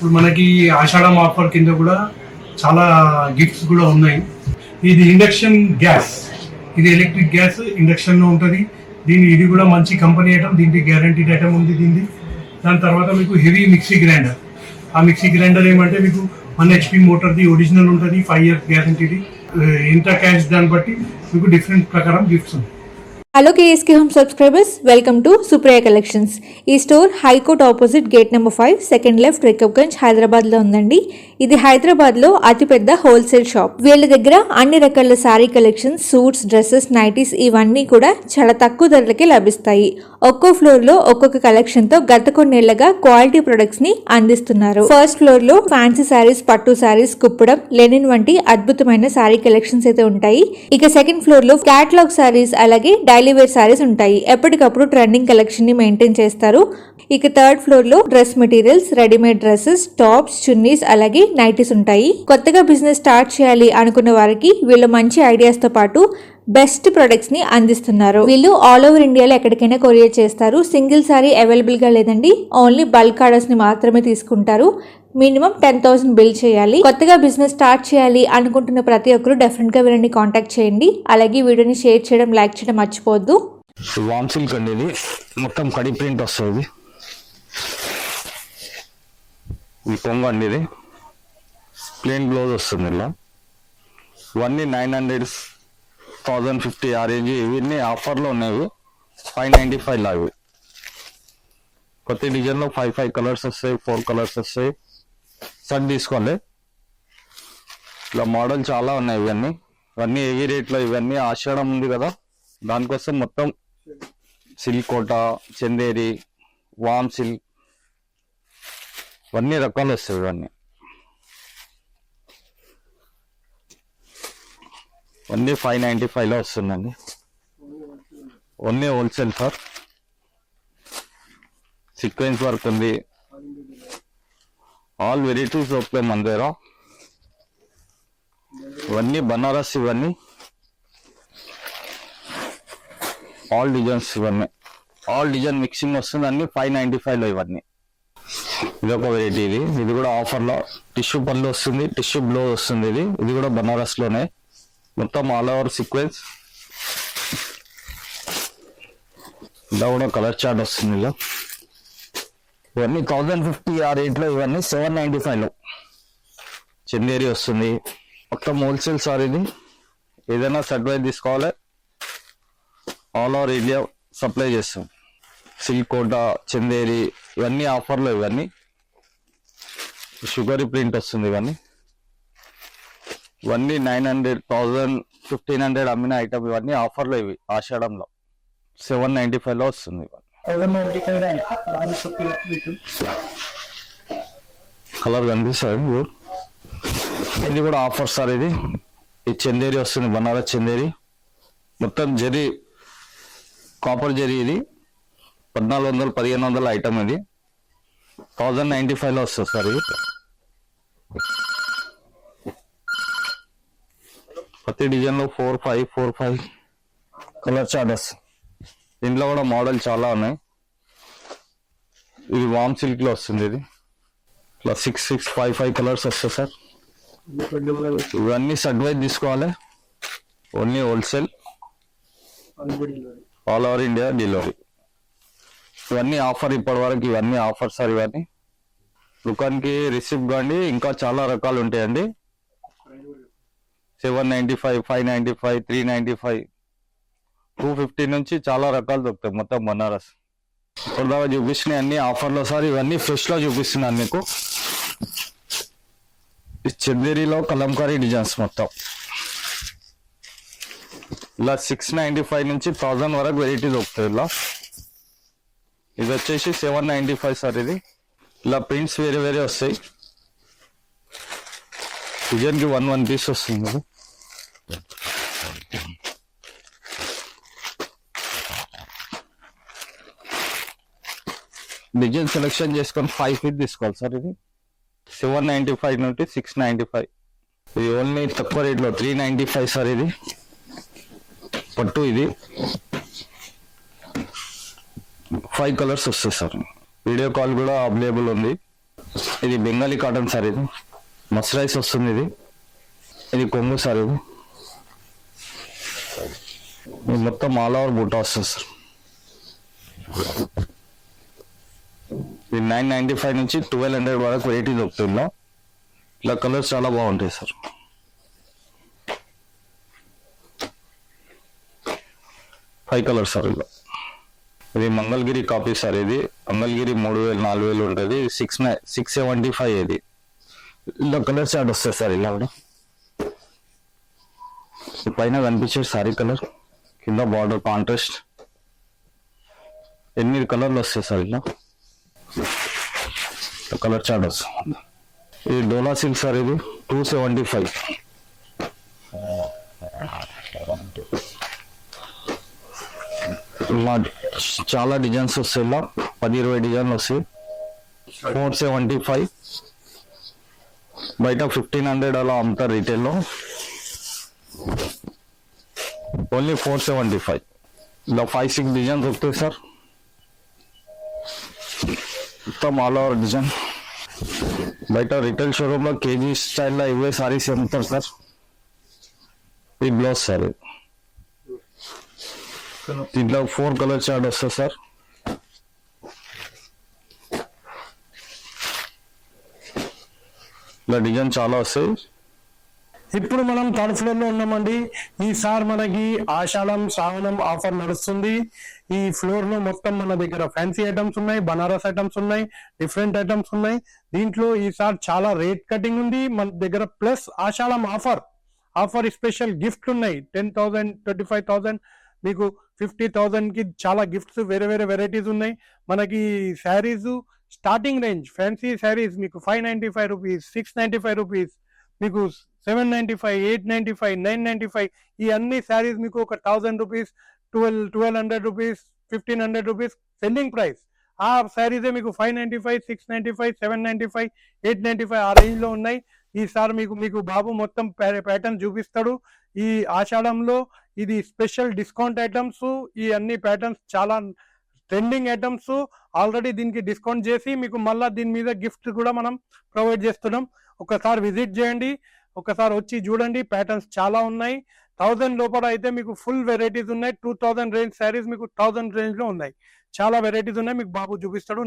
ఇప్పుడు మనకి ఆషాఢం ఆఫర్ కింద కూడా చాలా గిఫ్ట్స్ కూడా ఉన్నాయి. ఇది ఇండక్షన్ గ్యాస్, ఇది ఎలక్ట్రిక్ గ్యాస్ ఇండక్షన్లో ఉంటుంది. ఇది కూడా మంచి కంపెనీ ఐటమ్, దీనికి గ్యారంటీడ్ ఐటమ్ ఉంది దీనికి. దాని తర్వాత మీకు హెవీ మిక్సీ గ్రైండర్. ఆ మిక్సీ గ్రైండర్ ఏమంటే మీకు 1 HP మోటార్ది ఒరిజినల్ ఉంటుంది, 5 years గ్యారంటీది. ఎంత క్యాష్ దాన్ని బట్టి మీకు డిఫరెంట్ ప్రకారం గిఫ్ట్స్ ఉన్నాయి. Hello KSK home subscribers, welcome to Supriya collections. ఈ store high court opposite gate number 5, second left, Rikabganj, Hyderabad లో ఉందండి. ఇది హైదరాబాద్ లో అతిపెద్ద హోల్సేల్ షాప్. వీళ్ళ దగ్గర అన్ని రకాల sari collections, suits, dresses, nighties ఇవన్నీ కూడా చాలా తక్కువ ధరలకే లభిస్తాయి. ఒక్కో ఫ్లోర్ లో ఒక్కొక్క కలెక్షన్ తో గత కొన్నేళ్లుగా క్వాలిటీ ప్రొడక్ట్స్ ని అందిస్తున్నారు. ఫస్ట్ ఫ్లోర్ లో ఫ్యాన్సీ శారీస్, పట్టు శారీస్, కుప్పడం, లెనిన్ వంటి అద్భుతమైన శారీ కలెక్షన్స్ అయితే ఉంటాయి. ఇక సెకండ్ ఫ్లోర్ లో క్యాటలాగ్ శారీస్, అలాగే డైలీ వేర్ శారీస్ ఉంటాయి. ఎప్పటికప్పుడు ట్రెండింగ్ కలెక్షన్ ని మెయింటైన్ చేస్తారు. ఇక థర్డ్ ఫ్లోర్ లో dress materials, readymade dresses, tops, chunnis, అలాగే నైటీస్ ఉంటాయి. కొత్తగా బిజినెస్ స్టార్ట్ చేయాలి అనుకున్న వారికి వీళ్ళు మంచి ఐడియాస్ తో పాటు బెస్ట్ ప్రొడక్ట్స్ ని అందిస్తున్నారు. వీళ్ళు ఆల్ ఓవర్ ఇండియాలో ఎక్కడికైనా కొరియర్ చేస్తారు. సింగిల్ సారీ అవైలబుల్ గా లేదండి, ఓన్లీ బల్క్ ఆర్డర్స్ ని మాత్రమే తీసుకుంటారు. మినిమం 10,000 బిల్ చేయాలి. కొత్తగా బిజినెస్ స్టార్ట్ చేయాలి అనుకుంటున్న ప్రతి ఒక్కరు డెఫినెట్ గా వీళ్ళని కాంటాక్ట్ చేయండి. అలాగే వీడియోని షేర్ చేయడం, లైక్ చేయడం మర్చిపోవద్దు. వామ్ సిల్క్ అండి, ఇది మొత్తం కడి ప్రింట్ వస్తుంది. ఈ కొంగ అండి, ఇది ప్లెయిన్ బ్లౌజ్ వస్తుంది. ఇలా ఇవన్నీ 900, 1050 ఆ రేంజ్. ఇవన్నీ ఆఫర్లో ఉన్నాయి. 595 లావి. కొత్త డిజైన్లో 5 కలర్స్ వస్తాయి, 4 కలర్స్ వస్తాయి. సెట్ తీసుకోవాలి. ఇలా మోడల్ చాలా ఉన్నాయి. ఇవన్నీ హెవీ రేట్లో. ఇవన్నీ ఆషాఢం ఉంది కదా, దానికోసం మొత్తం సిల్క్ కోట, చందేరి, వామ్ సిల్క్ ఇవన్నీ రకాలు వస్తాయి. ఇవన్నీ 595లో వస్తుందండి. Only wholesale sir. Sequence work ఉంది. ఆల్ వెరైటీస్ దొరుకుతాయి మన దగ్గర. ఇవన్నీ బనారస్, ఇవన్నీ ఆల్ డిజైన్స్, ఇవన్నీ ఆల్ డిజైన్ మిక్సింగ్ వస్తుంది. అన్ని 595లో. ఇవన్నీ ఇదొక వెరైటీ. ఇది కూడా ఆఫర్లో టిష్యూ పళ్ళు వస్తుంది, టిష్యూ బ్లౌజ్ వస్తుంది. ఇది కూడా బనారస్లోనే మొత్తం ఆల్ ఓవర్ సీక్వెన్స్. ఇలా కూడా కలర్ చార్ట్ వస్తుంది. ఇలా ఇవన్నీ 1050 ఆ రేట్లో. ఇవన్నీ 795లో. చందేరి వస్తుంది. మొత్తం హోల్సేల్ సార్. ఇది ఏదైనా సెట్ వైజ్ తీసుకోవాలి, ఆల్ ఓవర్ ఇండియా సప్లై చేస్తాం. సిల్క్ కోట, చందేరి ఇవన్నీ ఆఫర్లో. ఇవన్నీ షుగరీ ప్రింట్ వస్తుంది. ఇవన్నీ 900, 1000, 1500 అమ్మిన ఐటమ్. ఇవన్నీ ఆఫర్లో. ఇవి ఆషాఢంలో 795లో వస్తుంది. కలర్ కనిపిస్తుంది. ఇది కూడా ఆఫర్ సార్. ఇది చందేరి వస్తుంది, బనారస్ చందేరి. మొత్తం జరీ, కాపర్ జరీ. ఇది 1400, 1500 ఐటమ్. ఇది 1095లో వస్తుంది సార్. ఇది ప్రతి డిజైన్లో 4, 5 కలర్ చార్ట్స్. దీంట్లో కూడా మోడల్ చాలా ఉన్నాయి. ఇది వామ్ సిల్క్ లో వస్తుంది. ఇది ఇట్లా 6, 5 కలర్స్ వస్తాయి సార్. ఇవన్నీ సెట్ వైజ్ తీసుకోవాలి, only wholesale, all over India delivery. ఇవన్నీ ఆఫర్. ఇప్పటి వరకు ఇవన్నీ ఆఫర్ సార్. ఇవన్నీ దుకాణానికి రిసిప్ట్ కానీ ఇంకా చాలా రకాలు ఉంటాయండి. 795, 595, 395, 250 నుంచి చాలా రకాలు దొరుకుతాయి. మొత్తం బనారస్ ఇప్పుడు దాకా చూపిస్తున్నాయి అన్ని ఆఫర్లో సార్. ఇవన్నీ ఫ్రెష్ లో చూపిస్తున్నాను మీకు. చందేరిలో కలంకారీ డిజైన్స్ మొత్తం ఇలా 695 నుంచి 1000 వరకు వెరైటీ దొరుకుతాయి. ఇలా ఇది వచ్చేసి 795 సార్. ఇది ఇలా ప్రింట్స్ వేరే వేరే వస్తాయి. డిజైన్కి 1 పీస్ వస్తుంది. డిజైన్ సెలెక్షన్ చేసుకొని 5 ఫీట్ తీసుకోవాలి సార్. ఇది 795 నుండి 695. ఇది ఓన్లీ తక్కువ రేట్లో 395 సార్. ఇది పట్టు. ఇది 5 కలర్స్ వస్తాయి సార్. వీడియో కాల్ కూడా అవైలబుల్ ఉంది. ఇది బెంగాలీ కాటన్ సార్, ఇది మస్టరైజ్ వస్తుంది. ఇది కొంగు సార్, ఇది మొత్తం ఆల్ ఓవర్ బూటా వస్తుంది సార్. ఇది 995 నుంచి 1200 వరకు వెరైటీ దొరుకుతుంది. ఇలా కలర్స్ చాలా బాగుంటాయి సార్. Five colours sir. ఇలా ఇది మంగళగిరి కాపీ సార్. ఇది మంగళగిరి 3000 4000 ఉంటుంది. 675 ఇది. ఇలా కలర్ చార్ట్ వస్తుంది సార్. ఇలా కూడా పైన కనిపించే సారీ కలర్, కింద బార్డర్ కాంట్రాస్ట్, 8 కలర్లు వస్తాయి సార్. ఇలా కలర్ చార్ట్ వస్తుంది. ఇది డోలా సిల్క్ సార్. ఇది 275. ఇలా చాలా డిజైన్స్ వస్తాయి. ఇలా 10-20 డిజైన్లు వస్తాయి. 475. బయట 1500 అలా అమ్ముతారు రీటైల్లో. ఓన్లీ 475. ఇలా 5-6 డిజైన్స్ దొరుకుతాయి సార్. మొత్తం ఆల్ ఓవర్ డిజైన్. బయట రిటైల్ షోరూమ్ లో కేజీ స్టైల్లో ఇవే సారీస్ అమ్ముతారు సార్. ఈ బ్లౌజ్ సార్. దీంట్లో 4 కలర్ చార్ట్ వస్తుంది సార్. ఇలా డిజైన్ చాలా వస్తాయి. ఇప్పుడు మనం థర్డ్ ఫ్లోర్ లో ఉన్నామండి. ఈసారి మనకి ఆషాఢం శ్రావణం ఆఫర్ నడుస్తుంది. ఈ ఫ్లోర్ లో మొత్తం మన దగ్గర ఫ్యాన్సీ ఐటమ్స్ ఉన్నాయి, బనారస్ ఐటమ్స్ ఉన్నాయి, డిఫరెంట్ ఐటమ్స్ ఉన్నాయి. దీంట్లో ఈసారి చాలా రేట్ కటింగ్ ఉంది మన దగ్గర. ప్లస్ ఆషాఢం ఆఫర్ స్పెషల్ గిఫ్ట్లు ఉన్నాయి. 10,000 25,000 మీకు 50,000 కి చాలా గిఫ్ట్స్, వేరే వేరే వెరైటీస్ ఉన్నాయి. మనకి saris starting range fancy saris మీకు 595 రూపీస్, 695 రూపీస్, మీకు 795, 895, 995 ఈ అన్ని శారీస్ మీకు ఒక 1000 rupees, 1200 rupees, 1500 rupees selling price. ఆ శారీసే మీకు 595, 695, 795, 895 ఆ రేంజ్ లో ఉన్నాయి. ఈసారి మీకు బాబు మొత్తం ప్యాటర్న్ చూపిస్తాడు. ఈ ఆషాఢంలో ఇది స్పెషల్ డిస్కౌంట్ ఐటమ్స్. ఈ అన్ని ప్యాటర్న్స్ చాలా ట్రెండింగ్ ఐటమ్స్. ఆల్రెడీ దీనికి డిస్కౌంట్ చేసి మీకు మళ్ళీ దీని మీద గిఫ్ట్ కూడా మనం ప్రొవైడ్ చేస్తున్నాం. ఒకసారి విజిట్ చేయండి, ఒకసారి వచ్చి చూడండి. ప్యాటర్న్స్ చాలా ఉన్నాయి. 1000 లోపల అయితే మీకు ఫుల్ వెరైటీస్ ఉన్నాయి. 2000 రేంజ్ శారీస్ మీకు 1000 రేంజ్ లో ఉన్నాయి. చాలా వెరైటీస్ ఉన్నాయి. మీకు బాబు చూపిస్తాడు.